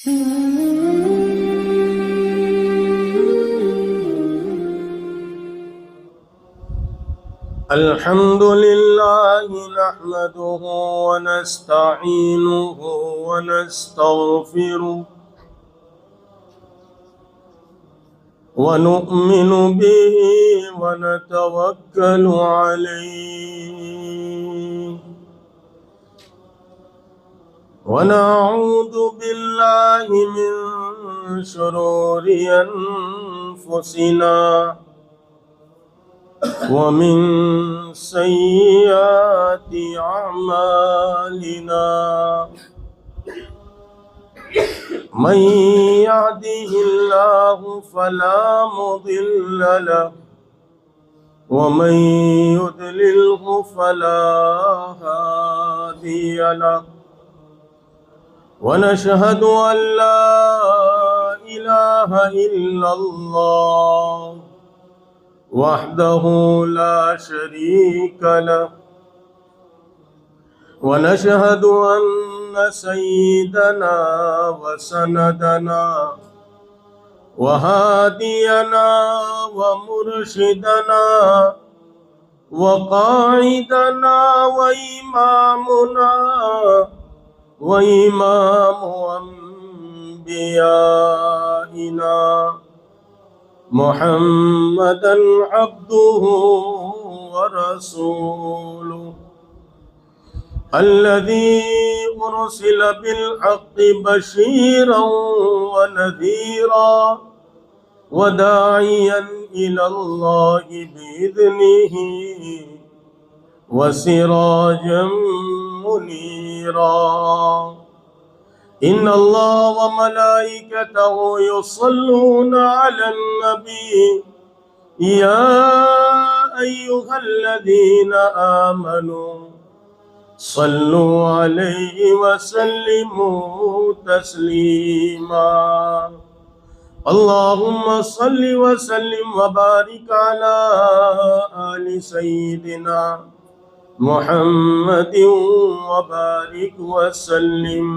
الحمد لله نحمده ونستعينه ونستغفره ونؤمن به ونتوكل عليه ونعوذ بالله من شرور أنفسنا ومن سيئات أعمالنا من يهده الله فلا مضل له ومن يضلله فلا هادي له ونشهد أن لا إله إلا الله وحده لا شريك له ونشهد أن سيدنا وسندنا وهادينا ومرشدنا وقائدنا وإمامنا وإمام أنبيائنا محمدا عبده ورسوله الذي أرسل بالحق بشيرا ونذيرا وداعيا إلى الله بإذنه وسراجا منيرا إن الله وملائكته يصلون على النبي يا أيها الذين آمنوا صلوا عليه وسلموا تسليما اللهم صل وسلم وبارك على آل سيدنا محمد وبارك وسلم۔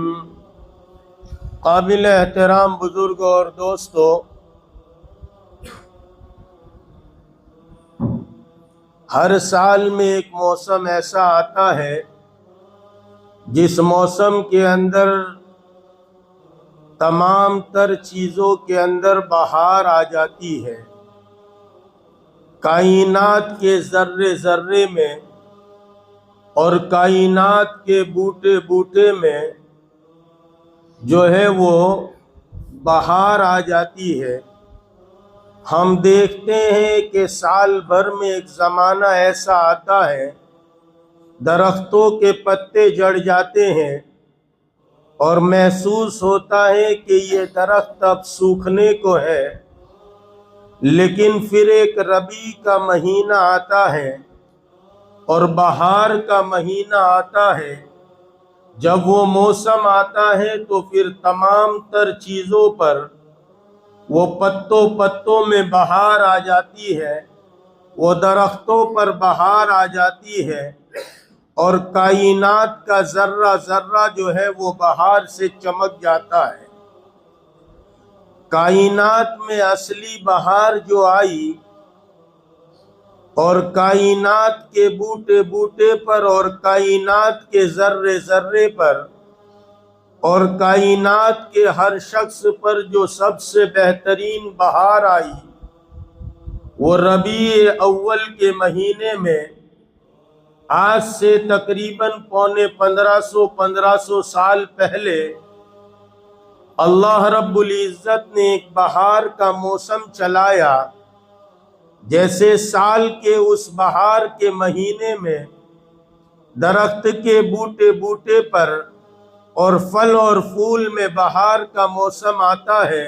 قابل احترام بزرگوں اور دوستو، ہر سال میں ایک موسم ایسا آتا ہے جس موسم کے اندر تمام تر چیزوں کے اندر بہار آ جاتی ہے۔ کائنات کے ذرے ذرے میں اور کائنات کے بوٹے بوٹے میں جو ہے وہ بہار آ جاتی ہے۔ ہم دیکھتے ہیں کہ سال بھر میں ایک زمانہ ایسا آتا ہے درختوں کے پتے جھڑ جاتے ہیں اور محسوس ہوتا ہے کہ یہ درخت اب سوکھنے کو ہے، لیکن پھر ایک ربیع کا مہینہ آتا ہے اور بہار کا مہینہ آتا ہے۔ جب وہ موسم آتا ہے تو پھر تمام تر چیزوں پر وہ پتوں میں بہار آ جاتی ہے، وہ درختوں پر بہار آ جاتی ہے اور کائنات کا ذرہ ذرہ جو ہے وہ بہار سے چمک جاتا ہے۔ کائنات میں اصلی بہار جو آئی اور کائنات کے بوٹے بوٹے پر اور کائنات کے ذرے ذرے پر اور کائنات کے ہر شخص پر جو سب سے بہترین بہار آئی وہ ربیع اول کے مہینے میں آج سے تقریباً 1500 سال پہلے اللہ رب العزت نے ایک بہار کا موسم چلایا۔ جیسے سال کے اس بہار کے مہینے میں درخت کے بوٹے بوٹے پر اور پھل اور پھول میں بہار کا موسم آتا ہے،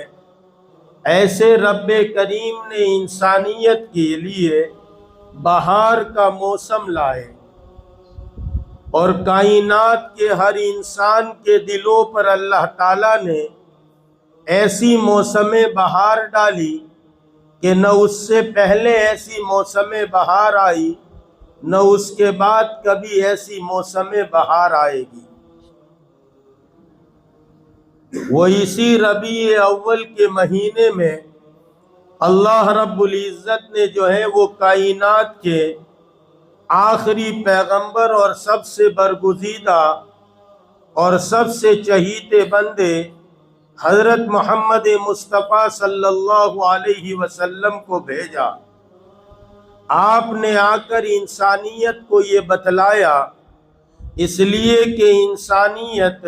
ایسے رب کریم نے انسانیت کے لیے بہار کا موسم لائے اور کائنات کے ہر انسان کے دلوں پر اللہ تعالیٰ نے ایسی موسم بہار ڈالی کہ نہ اس سے پہلے ایسی موسم بہار آئی نہ اس کے بعد کبھی ایسی موسم بہار آئے گی۔ وہ اسی ربیع اول کے مہینے میں اللہ رب العزت نے جو ہے وہ کائنات کے آخری پیغمبر اور سب سے برگزیدہ اور سب سے چہیتے بندے حضرت محمد مصطفیٰ صلی اللہ علیہ وسلم کو بھیجا۔ آپ نے آ کر انسانیت کو یہ بتلایا، اس لیے کہ انسانیت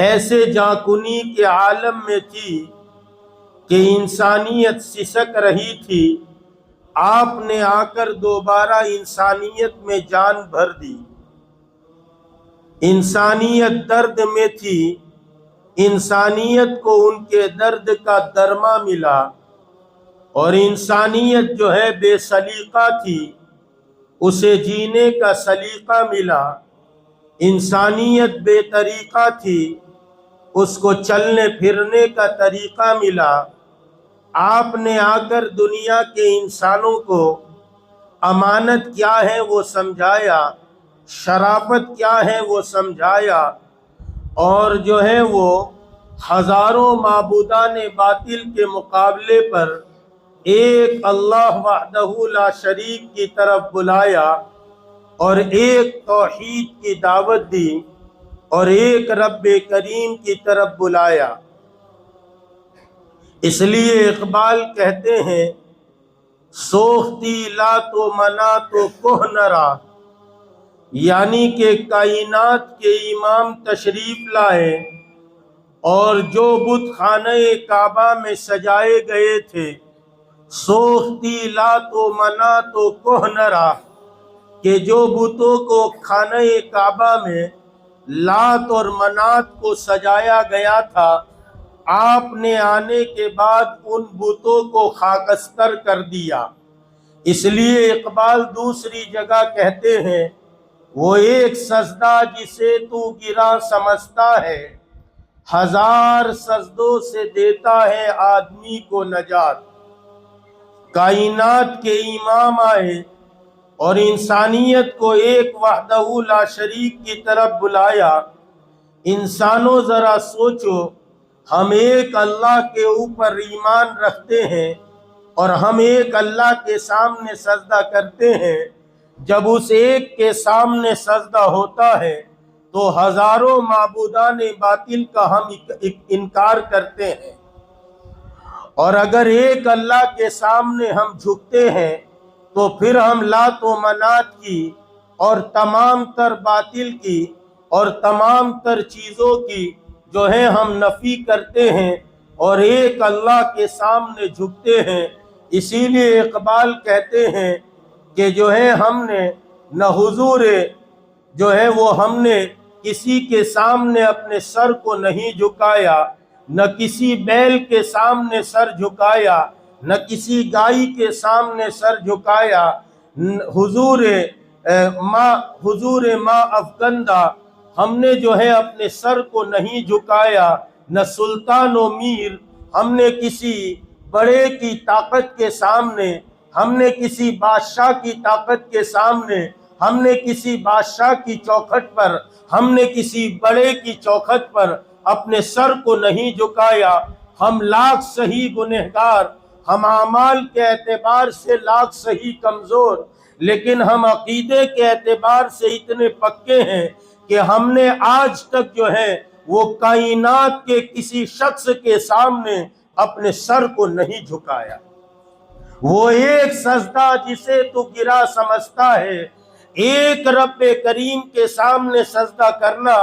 ایسے جاکنی کے عالم میں تھی کہ انسانیت سسک رہی تھی۔ آپ نے آ کر دوبارہ انسانیت میں جان بھر دی۔ انسانیت درد میں تھی، انسانیت کو ان کے درد کا درما ملا، اور انسانیت جو ہے بے سلیقہ تھی، اسے جینے کا سلیقہ ملا۔ انسانیت بے طریقہ تھی، اس کو چلنے پھرنے کا طریقہ ملا۔ آپ نے آ کر دنیا کے انسانوں کو امانت کیا ہے وہ سمجھایا، شرافت کیا ہے وہ سمجھایا، اور جو ہے وہ ہزاروں معبودان باطل کے مقابلے پر ایک اللہ وحدہ لا شریک کی طرف بلایا، اور ایک توحید کی دعوت دی، اور ایک رب کریم کی طرف بلایا۔ اس لیے اقبال کہتے ہیں، سوختی لا تو منا تو کوہ نہ را، یعنی کہ کائنات کے امام تشریف لائے اور جو بت خانہ کعبہ میں سجائے گئے تھے، سوختی لا تو منا تو کوہ نہ را، کہ جو بتوں کو خانہ کعبہ میں لات اور منات کو سجایا گیا تھا، آپ نے آنے کے بعد ان بتوں کو خاکستر کر دیا۔ اس لیے اقبال دوسری جگہ کہتے ہیں، وہ ایک سجدہ جسے تو گرا سمجھتا ہے، ہزار سجدوں سے دیتا ہے آدمی کو نجات۔ کائنات کے امام آئے اور انسانیت کو ایک وحدہ لا شریک کی طرف بلایا۔ انسانوں ذرا سوچو، ہم ایک اللہ کے اوپر ایمان رکھتے ہیں اور ہم ایک اللہ کے سامنے سجدہ کرتے ہیں۔ جب اس ایک کے سامنے سجدہ ہوتا ہے تو ہزاروں معبودان باطل کا ہم انکار کرتے ہیں، اور اگر ایک اللہ کے سامنے ہم جھکتے ہیں تو پھر ہم لات و منات کی اور تمام تر باطل کی اور تمام تر چیزوں کی جو ہے ہم نفی کرتے ہیں اور ایک اللہ کے سامنے جھکتے ہیں۔ اسی لیے اقبال کہتے ہیں کہ جو ہے ہم نے نہ حضور جو ہے وہ ہم نے کسی کے سامنے اپنے سر کو نہیں جھکایا، نہ کسی بیل کے سامنے سر جھکایا، نہ کسی گائے کے سامنے سر جھکایا۔ حضور ما افگندہ، ہم نے جو ہے اپنے سر کو نہیں جھکایا، نہ سلطان و میر، ہم نے کسی بڑے کی طاقت کے سامنے، ہم نے کسی بادشاہ کی طاقت کے سامنے، ہم نے کسی بادشاہ کی چوکھٹ پر، ہم نے کسی بڑے کی چوکھٹ پر اپنے سر کو نہیں جھکایا۔ ہم لاکھ صحیح گنہگار، ہم اعمال کے اعتبار سے لاکھ صحیح کمزور، لیکن ہم عقیدے کے اعتبار سے اتنے پکے ہیں کہ ہم نے آج تک جو ہے وہ کائنات کے کسی شخص کے سامنے اپنے سر کو نہیں جھکایا۔ وہ ایک سجدہ جسے تو گرا سمجھتا ہے، ایک رب کریم کے سامنے سجدہ کرنا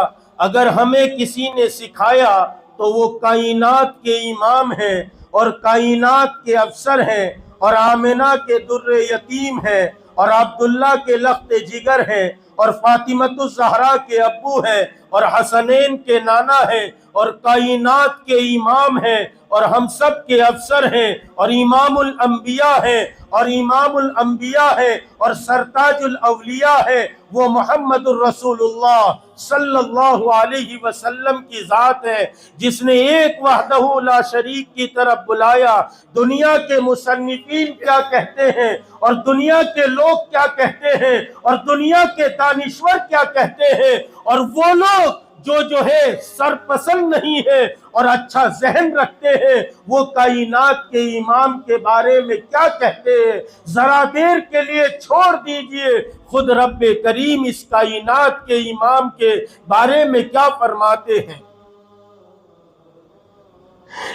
اگر ہمیں کسی نے سکھایا تو وہ کائنات کے امام ہیں اور کائنات کے افسر ہیں، اور آمنہ کے در یتیم ہیں، اور عبداللہ کے لخت جگر ہیں، اور فاطمۃ الزہرا کے ابو ہیں، اور حسنین کے نانا ہیں، اور کائنات کے امام ہیں، اور ہم سب کے افسر ہیں، اور امام الانبیاء ہیں، اور امام الانبیاء ہے اور سرتاج الاولیاء ہے، وہ محمد الرسول اللہ صلی اللہ علیہ وسلم کی ذات ہے، جس نے ایک وحدہ لا شریک کی طرف بلایا۔ دنیا کے مصنفین کیا کہتے ہیں اور دنیا کے لوگ کیا کہتے ہیں اور دنیا کے دانشور کیا کہتے ہیں، اور وہ لوگ جو ہے سرپسند نہیں ہے اور اچھا ذہن رکھتے ہیں، وہ کائنات کے امام کے بارے میں کیا کہتے ہیں ذرا دیر کے لیے چھوڑ دیجئے۔ خود رب کریم اس کائنات کے امام کے بارے میں کیا فرماتے ہیں؟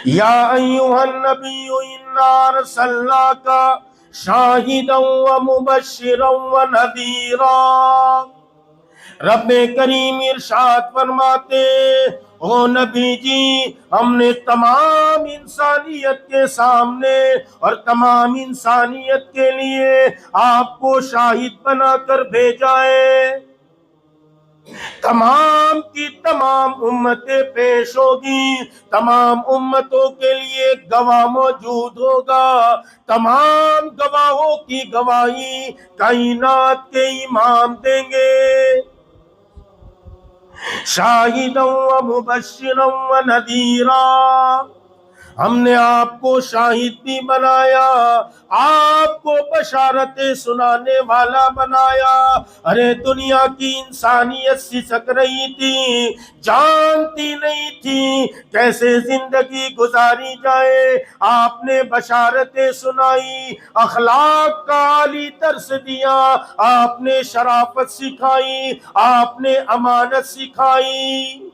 یا ایھا النبی انا ارسلناک شاہدا ومبشرا ونذیرا۔ رب کریم ارشاد فرماتے، او نبی جی، ہم نے تمام انسانیت کے سامنے اور تمام انسانیت کے لیے آپ کو شاہد بنا کر بھیجا ہے۔ تمام کی تمام امتیں پیش ہوگی، تمام امتوں کے لیے گواہ موجود ہوگا، تمام گواہوں کی گواہی کائنات کے امام دیں گے۔ شاہدا ومبشرا ونذیرا، ہم نے آپ کو شاہد بھی بنایا، آپ کو بشارتیں سنانے والا بنایا۔ ارے دنیا کی انسانیت سسک رہی تھی، جانتی نہیں تھی کیسے زندگی گزاری جائے، آپ نے بشارتیں سنائی، اخلاق کا عالی درس دیا، آپ نے شرافت سکھائی، آپ نے امانت سکھائی۔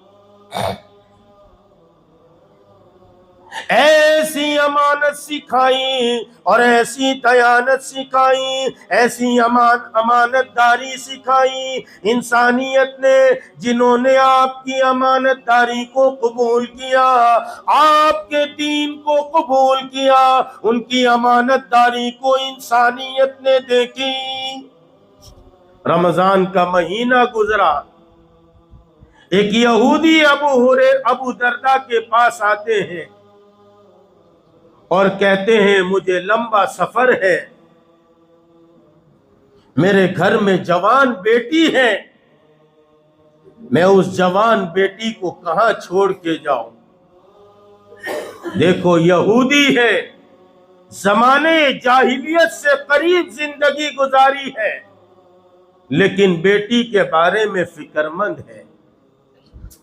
ایسی امانت سکھائی اور ایسی دیانت سکھائی، ایسی امانت داری سکھائی انسانیت نے، جنہوں نے آپ کی امانت داری کو قبول کیا، آپ کے دین کو قبول کیا، ان کی امانت داری کو انسانیت نے دیکھی۔ رمضان کا مہینہ گزرا، ایک یہودی ابو درداء کے پاس آتے ہیں اور کہتے ہیں مجھے لمبا سفر ہے، میرے گھر میں جوان بیٹی ہے، میں اس جوان بیٹی کو کہاں چھوڑ کے جاؤں؟ دیکھو یہودی ہے، زمانے جاہلیت سے قریب زندگی گزاری ہے، لیکن بیٹی کے بارے میں فکر مند ہے۔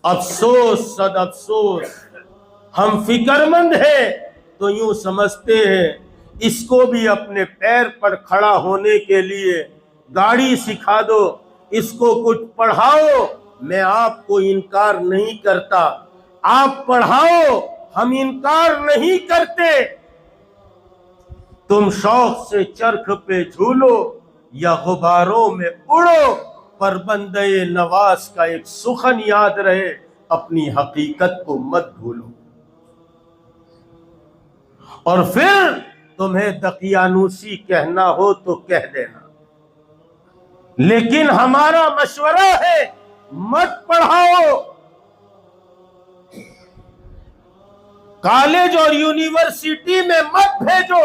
افسوس صد افسوس، ہم فکر مند ہیں تو یوں سمجھتے ہیں اس کو بھی اپنے پیر پر کھڑا ہونے کے لیے گاڑی سکھا دو، اس کو کچھ پڑھاؤ، میں آپ کو انکار نہیں کرتا، آپ پڑھاؤ، ہم انکار نہیں کرتے، تم شوق سے چرخ پہ جھولو یا غباروں میں اڑو، پر بندے نواز کا ایک سخن یاد رہے، اپنی حقیقت کو مت بھولو۔ اور پھر تمہیں دقیانوسی کہنا ہو تو کہہ دینا، لیکن ہمارا مشورہ ہے مت پڑھاؤ، کالج اور یونیورسٹی میں مت بھیجو۔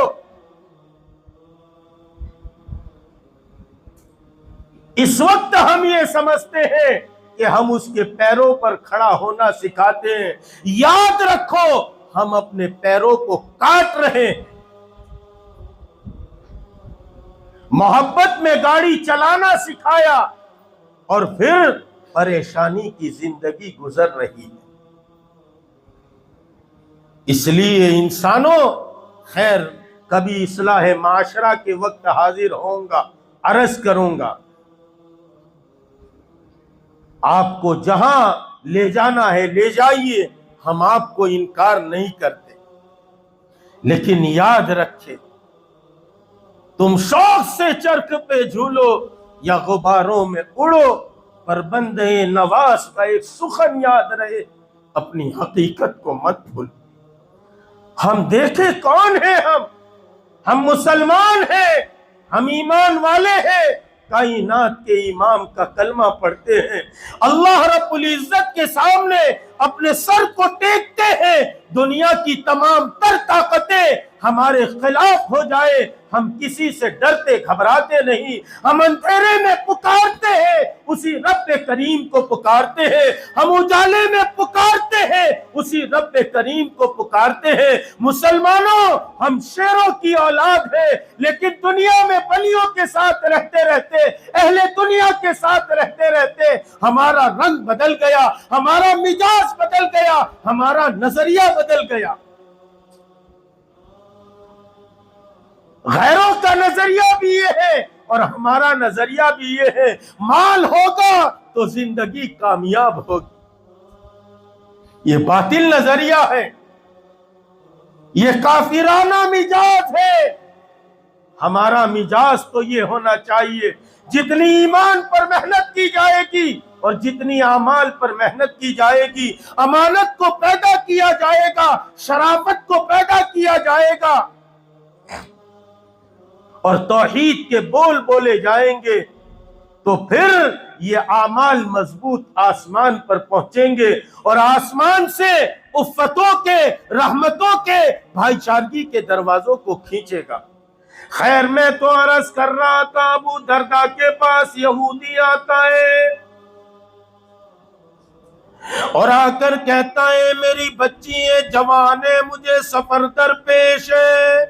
اس وقت ہم یہ سمجھتے ہیں کہ ہم اس کے پیروں پر کھڑا ہونا سکھاتے ہیں، یاد رکھو ہم اپنے پیروں کو کاٹ رہے ہیں۔ محبت میں گاڑی چلانا سکھایا اور پھر پریشانی کی زندگی گزر رہی ہے۔ اس لیے انسانوں، خیر کبھی اصلاح معاشرہ کے وقت حاضر ہوں گا، عرض کروں گا، آپ کو جہاں لے جانا ہے لے جائیے، ہم آپ کو انکار نہیں کرتے، لیکن یاد رکھے تم شوق سے چرخ پہ جھولو یا غباروں میں اڑو، پر بندے نواز کا ایک سخن یاد رہے، اپنی حقیقت کو مت بھولو۔ ہم دیکھیں کون ہیں، ہم مسلمان ہیں، ہم ایمان والے ہیں، کائنات کے امام کا کلمہ پڑھتے ہیں، اللہ رب العزت کے سامنے اپنے سر کو ٹیکتے ہیں، دنیا کی تمام تر طاقتیں ہمارے خلاف ہو جائے، ہم کسی سے ڈرتے گھبراتے نہیں، ہم اندھیرے میں پکارتے ہیں اسی رب کریم کو پکارتے ہیں، ہم اجالے میں پکارتے ہیں اسی رب کریم کو پکارتے ہیں۔ مسلمانوں، ہم شیروں کی اولاد ہے، لیکن دنیا میں بلیوں کے ساتھ رہتے رہتے، اہل دنیا کے ساتھ رہتے رہتے ہمارا رنگ بدل گیا، ہمارا مزاج بدل گیا، ہمارا نظریہ بدل گیا۔ غیروں کا نظریہ بھی یہ ہے اور ہمارا نظریہ بھی یہ ہے، مال ہوگا تو زندگی کامیاب ہوگی۔ یہ باطل نظریہ ہے، یہ کافرانہ مزاج ہے۔ ہمارا مزاج تو یہ ہونا چاہیے، جتنی ایمان پر محنت کی جائے گی اور جتنی اعمال پر محنت کی جائے گی، امانت کو پیدا کیا جائے گا، شرافت کو پیدا کیا جائے گا، اور توحید کے بول بولے جائیں گے تو پھر یہ اعمال مضبوط آسمان پر پہنچیں گے اور آسمان سے افتوں کے، رحمتوں کے، بھائی چارگی کے دروازوں کو کھینچے گا۔ خیر، میں تو عرض کر رہا تھا، ابو درداء کے پاس یہودی آتا ہے اور آ کر کہتا ہے میری بچی ہے، جوان ہے، مجھے سفر درپیش ہے،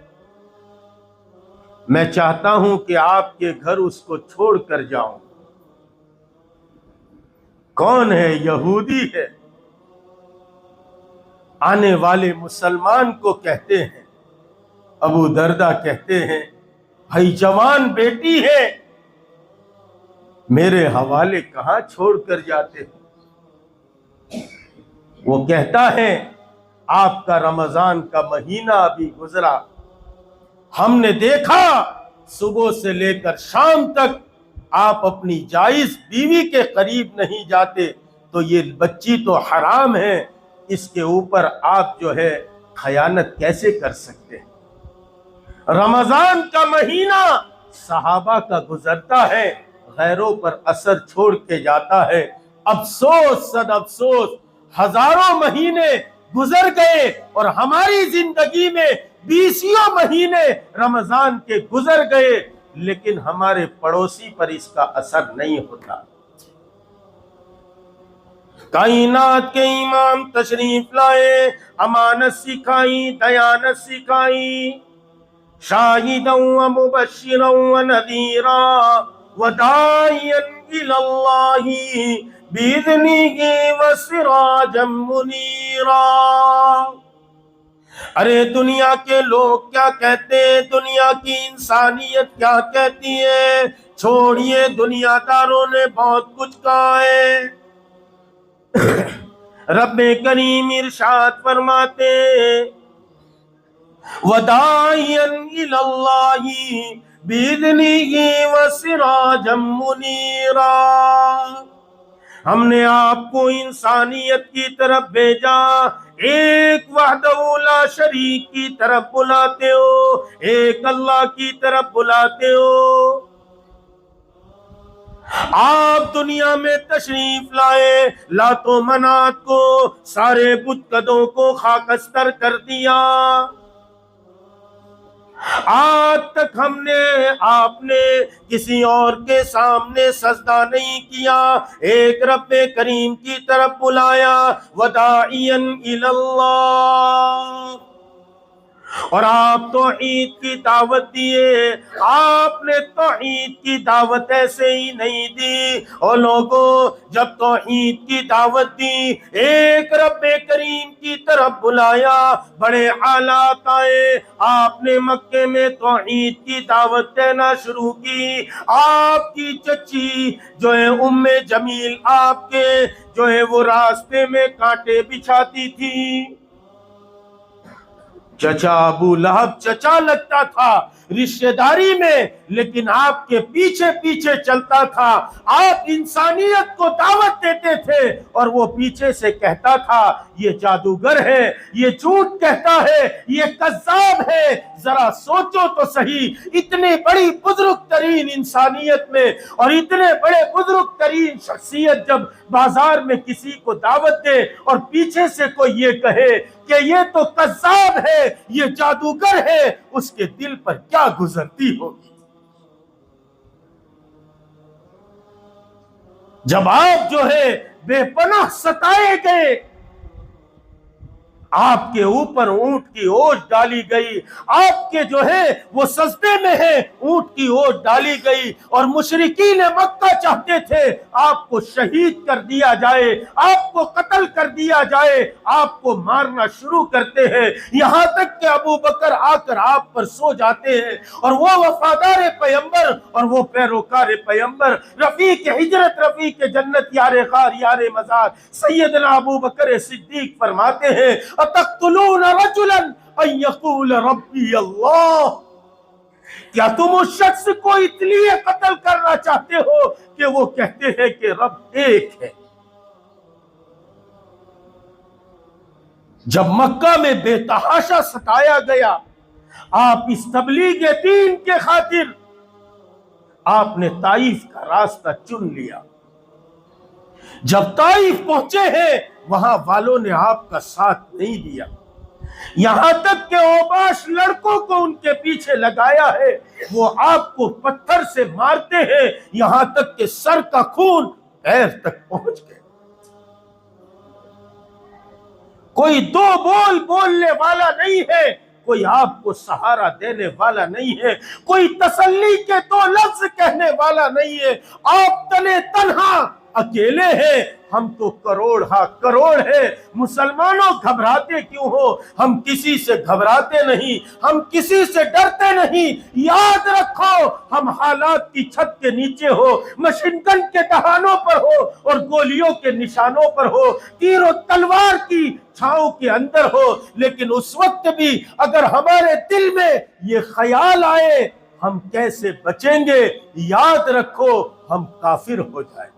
میں چاہتا ہوں کہ آپ کے گھر اس کو چھوڑ کر جاؤں۔ کون ہے؟ یہودی ہے۔ آنے والے مسلمان کو کہتے ہیں، ابو درداء کہتے ہیں بھائی جوان بیٹی ہے، میرے حوالے کہاں چھوڑ کر جاتے ہیں؟ وہ کہتا ہے آپ کا رمضان کا مہینہ ابھی گزرا، ہم نے دیکھا صبح سے لے کر شام تک آپ اپنی جائز بیوی کے قریب نہیں جاتے، تو یہ بچی تو حرام ہے، اس کے اوپر آپ جو ہے خیانت کیسے کر سکتے ہیں؟ رمضان کا مہینہ صحابہ کا گزرتا ہے، غیروں پر اثر چھوڑ کے جاتا ہے۔ افسوس صد افسوس، ہزاروں مہینے گزر گئے اور ہماری زندگی میں 20 مہینے رمضان کے گزر گئے، لیکن ہمارے پڑوسی پر اس کا اثر نہیں ہوتا۔ کائنات کے امام تشریف لائے، امانت سکھائی، دیانت سکھائی، شاہدا و مبشرا و نذیرا وداعیا الی اللہ باذنہ و سراجا منیرا۔ ارے دنیا کے لوگ کیا کہتے ہیں، دنیا کی انسانیت کیا کہتی ہے، چھوڑیے، دنیا داروں نے بہت کچھ کہا ہے۔ رب کریم ارشاد فرماتے وَدَاعِيًا إِلَى اللَّهِ بِإِذْنِهِ وَسِرَاجًا مُنِيرًا۔ ہم نے آپ کو انسانیت کی طرف بھیجا، ایک وحدہ لا شریک کی طرف بلاتے ہو، ایک اللہ کی طرف بلاتے ہو۔ آپ دنیا میں تشریف لائے، لات و منات کو، سارے بت قدوں کو خاکستر کر دیا۔ آج تک آپ نے کسی اور کے سامنے سجدہ نہیں کیا، ایک رب کریم کی طرف بلایا، وداعیا الی اللہ، اور آپ توحید کی دعوت دیے۔ آپ نے توحید کی دعوت ایسے ہی نہیں دی، اور لوگوں جب توحید کی دعوت دی، ایک رب کریم کی طرف بلایا، بڑے حالات آئے، آپ نے مکے میں توحید کی دعوت دینا شروع کی۔ آپ کی چچی جو ہے ام جمیل، آپ کے جو ہے وہ راستے میں کانٹے بچھاتی تھی۔ چچا ابو لہب چچا لگتا تھا، رشتہ داری میں لیکن آپ کے پیچھے پیچھے چلتا تھا. آپ انسانیت کو دعوت دیتے تھے اور وہ پیچھے سے کہتا تھا یہ جادوگر ہے, یہ جھوٹ کہتا ہے, یہ کذاب ہے. ذرا سوچو تو صحیح, اتنی بڑی بزرگ ترین انسانیت میں اور اتنے بڑے بزرگ ترین شخصیت جب بازار میں کسی کو دعوت دے اور پیچھے سے کوئی یہ کہے کہ یہ تو کذاب ہے, یہ جادوگر ہے, اس کے دل پر کیا گزرتی ہوگی. جب آپ جو ہے بے پناہ ستائے گئے, آپ کے اوپر اونٹ کی اوجھ ڈالی گئی, آپ کے جو ہے وہ سجدے میں ہے اونٹ کی اوجھ ڈالی گئی, اور مشرکین مکہ چاہتے تھے آپ کو شہید کر دیا جائے, آپ کو قتل کر دیا جائے, آپ کو مارنا شروع کرتے ہیں, یہاں تک کہ ابو بکر آ کر آپ پر سو جاتے ہیں. اور وہ وفادار پیغمبر اور وہ پیروکار پیغمبر, رفیق ہجرت, رفیق جنت, یار غار, یار مزار سیدنا ابو بکر صدیق فرماتے ہیں اتقتلون رجلا ان یقول ربی اللہ, کیا تم اس شخص کو اس لیے قتل کرنا چاہتے ہو کہ وہ کہتے ہیں کہ رب ایک ہے. جب مکہ میں بے تحاشا ستایا گیا, آپ اس تبلیغ دین کے خاطر آپ نے طائف کا راستہ چن لیا. جب طائف پہنچے ہیں وہاں والوں نے آپ کا ساتھ نہیں دیا, یہاں تک کہ اوباش لڑکوں کو ان کے پیچھے لگایا ہے, وہ آپ کو پتھر سے مارتے ہیں یہاں تک کہ سر کا خون پیر تک پہنچ گئے. کوئی دو بول بولنے والا نہیں ہے, کوئی آپ کو سہارا دینے والا نہیں ہے, کوئی تسلی کے دو لفظ کہنے والا نہیں ہے. آپ تنے تنہا اکیلے ہیں, ہم تو کروڑ ہاں کروڑ ہیں. مسلمانوں گھبراتے کیوں ہو؟ ہم کسی سے گھبراتے نہیں, ہم کسی سے ڈرتے نہیں. یاد رکھو ہم حالات کی چھت کے نیچے ہو, مشین گن کے دہانوں پر ہو اور گولیوں کے نشانوں پر ہو, تیر و تلوار کی چھاؤں کے اندر ہو, لیکن اس وقت بھی اگر ہمارے دل میں یہ خیال آئے ہم کیسے بچیں گے, یاد رکھو ہم کافر ہو جائیں.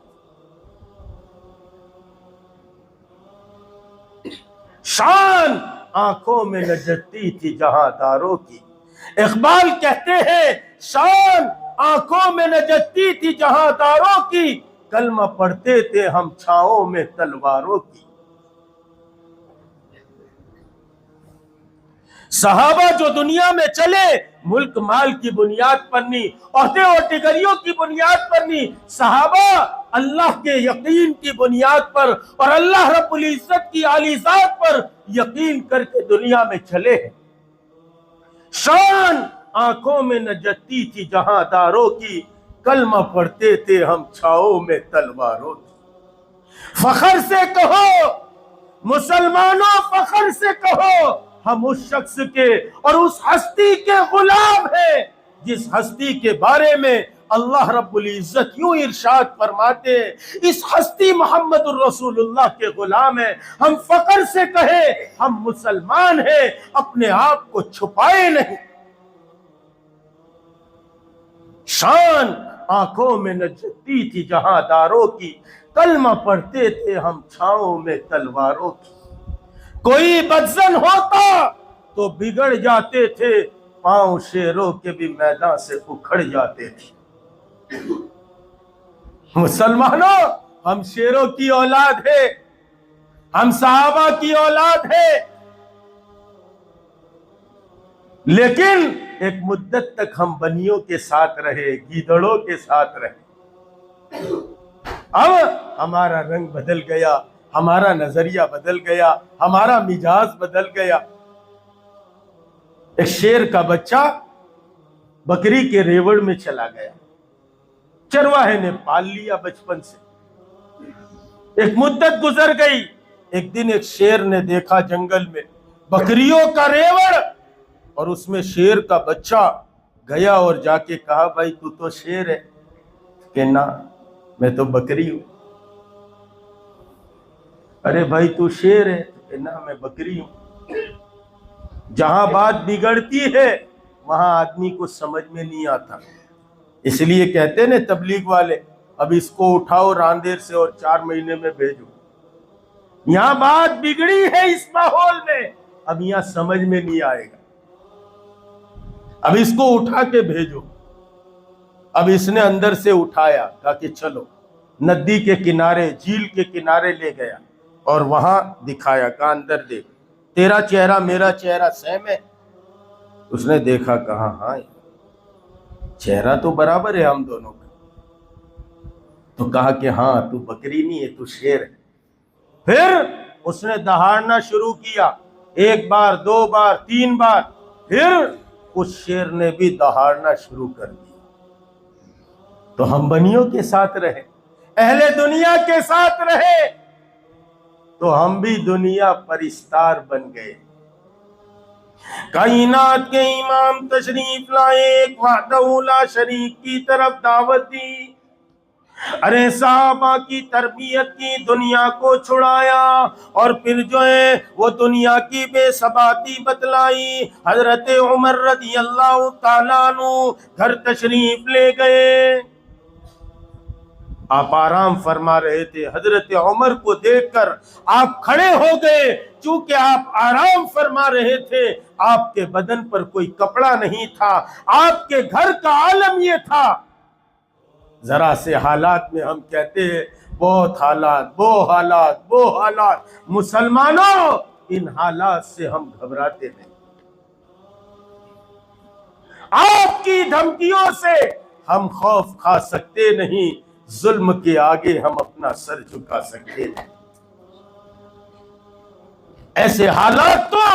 شان آنکھوں میں نجتی تھی جہاں داروں کی. اقبال کہتے ہیں شان آنکھوں میں نجتی تھی جہاں داروں کی, کلمہ پڑھتے تھے ہم چھاؤں میں تلواروں کی. صحابہ جو دنیا میں چلے ملک مال کی بنیاد پر نہیں, عہدے اور ڈگریوں کی بنیاد پر نہیں, صحابہ اللہ کے یقین کی بنیاد پر اور اللہ رب العزت کی عالی ذات پر یقین کر کے دنیا میں چلے ہیں. شان آنکھوں میں نجتی تھی جہاں داروں کی, کلمہ پڑھتے تھے ہم چھاؤں میں تلواروں کی. فخر سے کہو مسلمانوں, فخر سے کہو ہم اس شخص کے اور اس ہستی کے غلام ہیں جس ہستی کے بارے میں اللہ رب العزت یوں ارشاد فرماتے ہیں, اس ہستی محمد الرسول اللہ کے غلام ہیں. ہم فخر سے کہیں ہم مسلمان ہیں, اپنے آپ کو چھپائے نہیں. شان آنکھوں میں نجتی تھی جہاں داروں کی, کلمہ پڑھتے تھے ہم چھاؤں میں تلواروں کی. کوئی بدزن ہوتا تو بگڑ جاتے تھے, پاؤں شیروں کے بھی میدان سے اکھڑ جاتے تھے. مسلمانوں ہم شیروں کی اولاد ہے, ہم صحابہ کی اولاد ہے, لیکن ایک مدت تک ہم بنیوں کے ساتھ رہے, گیدڑوں کے ساتھ رہے. اب ہمارا رنگ بدل گیا, ہمارا نظریہ بدل گیا, ہمارا مزاج بدل گیا. ایک شیر کا بچہ بکری کے ریوڑ میں چلا گیا, چرواہے نے پال لیا بچپن سے. ایک مدت گزر گئی, ایک دن ایک شیر نے دیکھا جنگل میں بکریوں کا ریوڑ, اور اس میں شیر کا بچہ. گیا اور جا کے کہا بھائی تو تو شیر ہے, کہ نہ میں تو بکری ہوں. ارے بھائی تو شیر ہے, کہ نہ میں بکری ہوں. جہاں بات بگڑتی ہے وہاں آدمی کو سمجھ میں نہیں آتا. اس لیے کہتے ہیں تبلیغ والے اب اس کو اٹھاؤ راندیر سے اور 4 مہینے میں بھیجو. یہاں بات بگڑی ہے اس ماحول میں، اب یہاں سمجھ میں نہیں آئے گا. اب اس کو اٹھا کے بھیجو. اب اس نے اندر سے اٹھایا، کہا کہ چلو. ندی کے کنارے، جھیل کے کنارے لے گیا اور وہاں دکھایا، کہا اندر دیکھ، تیرا چہرہ میرا چہرہ سیم ہے. اس نے دیکھا، کہا ہاں چہرہ تو برابر ہے ہم دونوں کا. تو کہا کہ ہاں تو بکری نہیں ہے، تو شیر ہے. پھر اس نے دہاڑنا شروع کیا، 1 بار 2 بار 3 بار. پھر اس شیر نے بھی دہاڑنا شروع کر دیا. تو ہم بنیوں کے ساتھ رہے، اہل دنیا کے ساتھ رہے، تو ہم بھی دنیا پرستار بن گئے. کائنات کے امام تشریف لائے، ایک وحدہ لا شریک کی طرف دعوت دی. ارے صحابہ کی تربیت کی، دنیا کو چھڑایا، اور پھر جو ہے وہ دنیا کی بے ثباتی بتلائی. حضرت عمر رضی اللہ تعالیٰ عنہ گھر تشریف لے گئے. آپ آرام فرما رہے تھے، حضرت عمر کو دیکھ کر آپ کھڑے ہو گئے. چونکہ آپ آرام فرما رہے تھے، آپ کے بدن پر کوئی کپڑا نہیں تھا، آپ کے گھر کا عالم یہ تھا. ذرا سے حالات میں ہم کہتے ہیں بہت حالات، وہ حالات، وہ حالات. مسلمانوں، ان حالات سے ہم گھبراتے نہیں. آپ کی دھمکیوں سے ہم خوف کھا سکتے نہیں، ظلم کے آگے ہم اپنا سر جھکا سکتے ہیں. ایسے حالات تو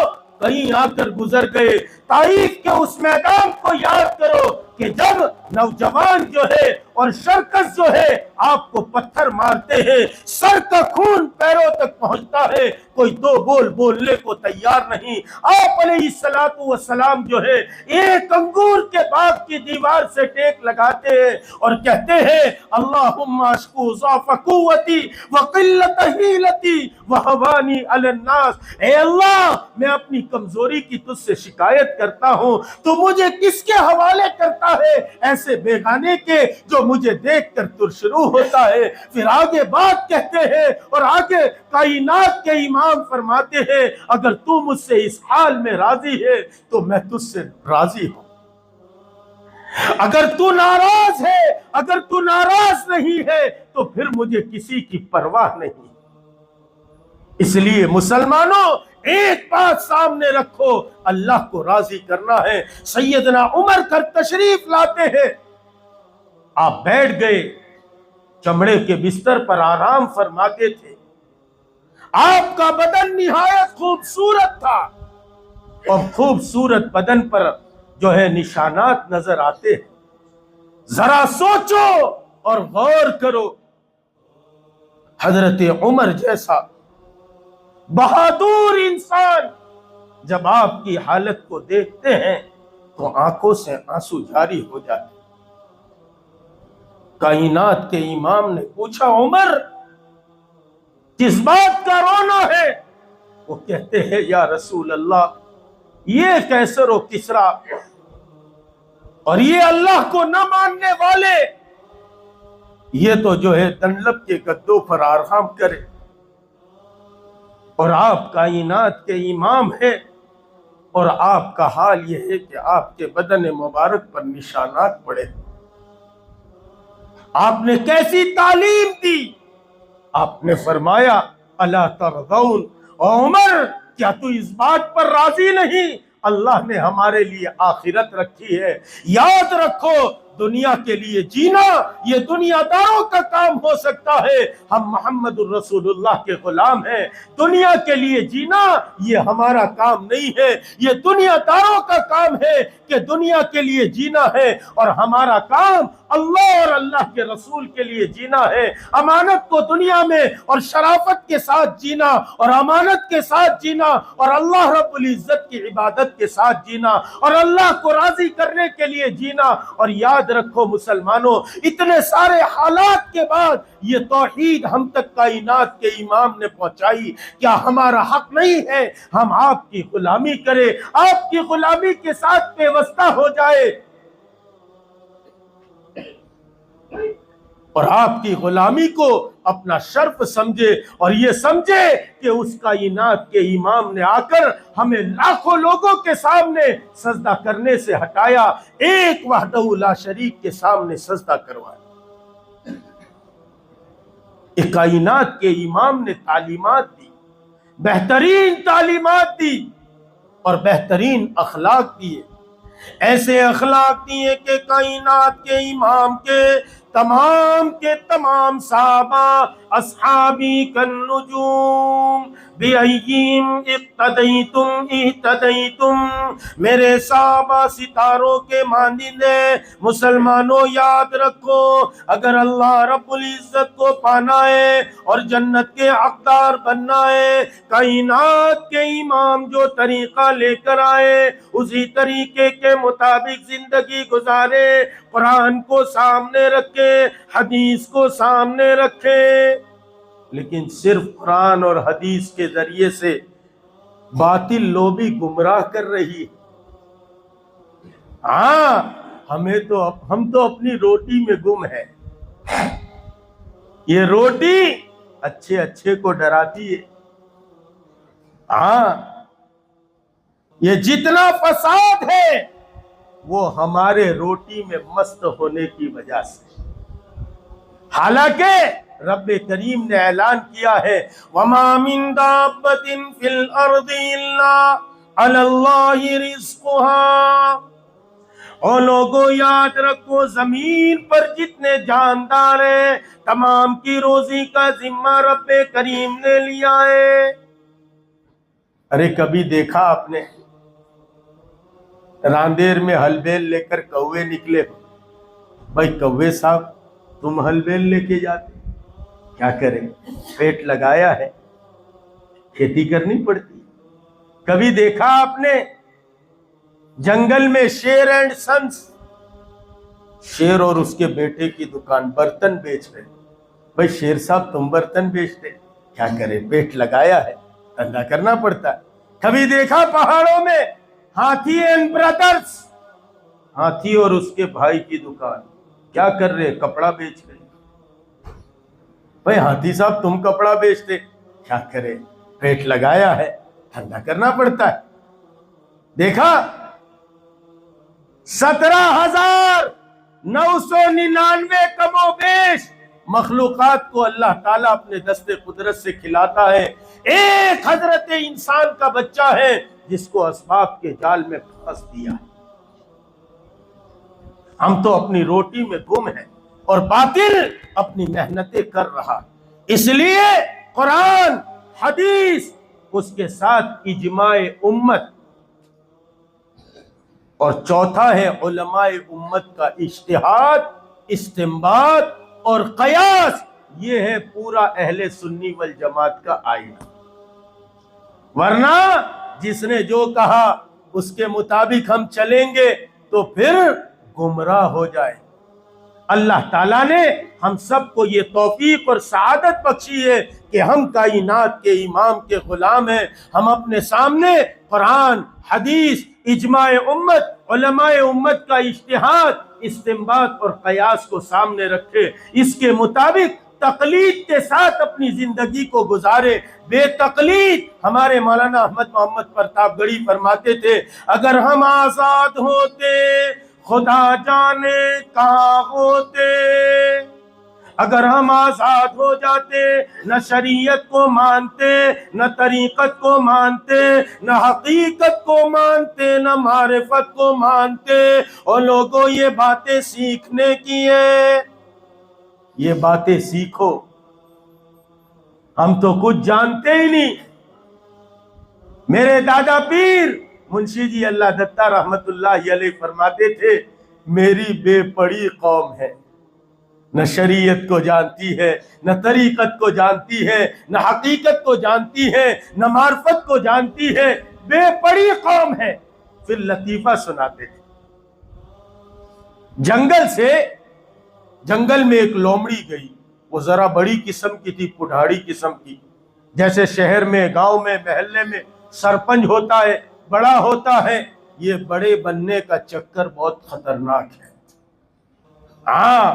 کہیں آ کر گزر گئے. تاریخ کے اس میدان کو یاد کرو کہ جب نوجوان جو ہے اور شرکس جو ہے آپ کو پتھر مارتے ہیں، سر کا خون پیروں تک پہنچتا ہے، کوئی 2 بول بولنے کو تیار نہیں. آپ علیہ السلام جو ہے ایک انگور کے باغ کی دیوار سے ٹیک لگاتے ہیں اور کہتے ہیں اللہم اشکو ضعف قوتی وقلت حیلتی وہوانی علی الناس. اے اللہ، میں اپنی کمزوری کی تجھ سے شکایت کرتا ہوں، تو مجھے کس کے حوالے کرتا ہے؟ ایسے بیگانے کے جو مجھے دیکھ کر شروع ہوتا ہے. پھر آگے بات کہتے ہیں اور آگے کائنات کے امام فرماتے ہیں اگر تو مجھ سے اس حال میں راضی ہے تو میں تجھ سے راضی ہوں. اگر تو ناراض ہے، اگر تو ناراض نہیں ہے تو پھر مجھے کسی کی پرواہ نہیں. اس لیے مسلمانوں، ایک بات سامنے رکھو، اللہ کو راضی کرنا ہے. سیدنا عمر گھر تشریف لاتے ہیں، آپ بیٹھ گئے، چمڑے کے بستر پر آرام فرماتے تھے. آپ کا بدن نہایت خوبصورت تھا، اور خوبصورت بدن پر جو ہے نشانات نظر آتے ہیں. ذرا سوچو اور غور کرو، حضرت عمر جیسا بہادر انسان جب آپ کی حالت کو دیکھتے ہیں تو آنکھوں سے آنسو جاری ہو جاتے. کائنات کے امام نے پوچھا عمر کس بات کا رونا ہے؟ وہ کہتے ہیں یا رسول اللہ، یہ کیسر و کسرا اور یہ اللہ کو نہ ماننے والے، یہ تو جو ہے دنلب کے گدوں پر آرام کرے، اور آپ کائنات کے امام ہیں، اور آپ کا حال یہ ہے کہ آپ کے بدن مبارک پر نشانات پڑے. آپ نے کیسی تعلیم دی؟ آپ نے فرمایا الا ترضون، عمر کیا تو اس بات پر راضی نہیں؟ اللہ نے ہمارے لیے آخرت رکھی ہے. یاد رکھو، دنیا کے لیے جینا یہ دنیا داروں کا کام ہو سکتا ہے، ہم محمد الرسول اللہ کے غلام ہیں. دنیا کے لیے جینا یہ ہمارا کام نہیں ہے، یہ دنیا داروں کا کام ہے کہ دنیا کے لیے جینا ہے، اور ہمارا کام اللہ اور اللہ کے رسول کے لیے جینا ہے. امانت کو دنیا میں اور شرافت کے ساتھ جینا، اور امانت کے ساتھ جینا، اور اللہ رب العزت کی عبادت کے ساتھ جینا، اور اللہ کو راضی کرنے کے لیے جینا. اور یاد رکھو مسلمانوں، اتنے سارے حالات کے بعد یہ توحید ہم تک کائنات کے امام نے پہنچائی. کیا ہمارا حق نہیں ہے ہم آپ کی غلامی کریں، آپ کی غلامی کے ساتھ پیوستہ ہو جائے؟ اور آپ کی غلامی کو اپنا شرف سمجھے، اور یہ سمجھے کہ اس کائنات کے امام نے آ کر ہمیں لاکھوں لوگوں کے سامنے سجدہ کرنے سے ہٹایا، ایک وحدہ لا شریک کے سامنے سجدہ کروایا۔ ایک کائنات کے امام نے تعلیمات دی، بہترین تعلیمات دی اور بہترین اخلاق دیے، ایسے اخلاق دیے کہ کائنات کے امام کے تمام صحابہ اصحابی کالنجوم بِأَيِّهِمْ اقتدیتم اہتدیتم، میرے صحابہ ستاروں کے مانند ہیں۔ مسلمانوں یاد رکھو، اگر اللہ رب العزت کو پانا ہے اور جنت کے حقدار بننا ہے، کائنات کے امام جو طریقہ لے کر آئے اسی طریقے کے مطابق زندگی گزارے، قرآن کو سامنے رکھے، حدیث کو سامنے رکھے۔ لیکن صرف قرآن اور حدیث کے ذریعے سے باطل لوبی گمراہ کر رہی ہے۔ ہاں، ہم تو اپنی روٹی میں گم ہے۔ یہ روٹی اچھے کو ڈراتی ہے۔ ہاں، یہ جتنا فساد ہے وہ ہمارے روٹی میں مست ہونے کی وجہ سے۔ حالانکہ رب کریم نے اعلان کیا ہے وَمَا مِن دَابَّةٍ فِي الْأَرْضِ إِلَّا عَلَى اللَّهِ رِزْقُهَا۔ اور لوگوں یاد رکھو، زمین پر جتنے جاندار ہیں تمام کی روزی کا ذمہ رب کریم نے لیا ہے۔ ارے کبھی دیکھا آپ نے راندیر میں ہل بیل لے کر کوے نکلے ہو؟ بھائی کوے صاحب تم ہل بیل لے کے جاتے، کیا کریں، پیٹ لگایا ہے، کھیتی کرنی پڑتی۔ کبھی دیکھا آپ نے جنگل میں شیر اینڈ سنس، شیر اور اس کے بیٹے کی دکان، برتن بیچ رہے۔ بھائی شیر صاحب تم برتن بیچتے، کیا کریں، پیٹ لگایا ہے، دھندا کرنا پڑتا ہے۔ کبھی دیکھا پہاڑوں میں ہاتھی اینڈ برادرز، ہاتھی اور اس کے بھائی کی دکان، کیا کر رہے، کپڑا بیچ رہے۔ بھائی ہاتھی صاحب تم کپڑا بیچتے، کیا کرے، پیٹ لگایا ہے، دھندا کرنا پڑتا ہے۔ دیکھا 17,999 کم و بیش مخلوقات کو اللہ تعالیٰ اپنے دست قدرت سے کھلاتا ہے، ایک حضرت انسان کا بچہ ہے جس کو اسباب کے جال میں پھنس دیا ہے۔ ہم تو اپنی روٹی میں گم ہیں اور باطل اپنی محنتیں کر رہا، اس لیے قرآن حدیث، اس کے ساتھ اجماع امت، اور چوتھا ہے علماء امت کا اجتہاد، استنباط اور قیاس۔ یہ ہے پورا اہل سنی والجماعت کا آئینہ۔ ورنہ جس نے جو کہا اس کے مطابق ہم چلیں گے تو پھر گمراہ ہو جائے۔ اللہ تعالیٰ نے ہم سب کو یہ توفیق اور سعادت بخشی ہے کہ ہم کائنات کے امام کے غلام ہیں۔ ہم اپنے سامنے قرآن، حدیث، اجماع امت، علماء امت کا اجتہاد، استنباط اور قیاس کو سامنے رکھے، اس کے مطابق تقلید کے ساتھ اپنی زندگی کو گزارے۔ بے تقلید، ہمارے مولانا احمد محمد پرتاپ گڑھی فرماتے تھے، اگر ہم آزاد ہوتے خدا جانے کہاں ہوتے، اگر ہم آزاد ہو جاتے نہ شریعت کو مانتے، نہ طریقت کو مانتے، نہ حقیقت کو مانتے، نہ معرفت کو مانتے۔ اور لوگوں یہ باتیں سیکھنے کی ہیں، یہ باتیں سیکھو، ہم تو کچھ جانتے ہی نہیں۔ میرے دادا پیر منشی جی اللہ دتا رحمت اللہ علیہ فرماتے تھے، میری بے پڑی قوم ہے، نہ شریعت کو جانتی ہے، نہ طریقت کو جانتی ہے، نہ حقیقت کو جانتی ہے، نہ معرفت کو جانتی ہے، بے پڑی قوم ہے۔ پھر لطیفہ سناتے تھے، جنگل میں ایک لومڑی گئی، وہ ذرا بڑی قسم کی تھی، پٹھاڑی قسم کی، جیسے شہر میں، گاؤں میں، محلے میں سرپنچ ہوتا ہے، بڑا ہوتا ہے، یہ بڑے بننے کا چکر بہت خطرناک ہے۔ ہاں،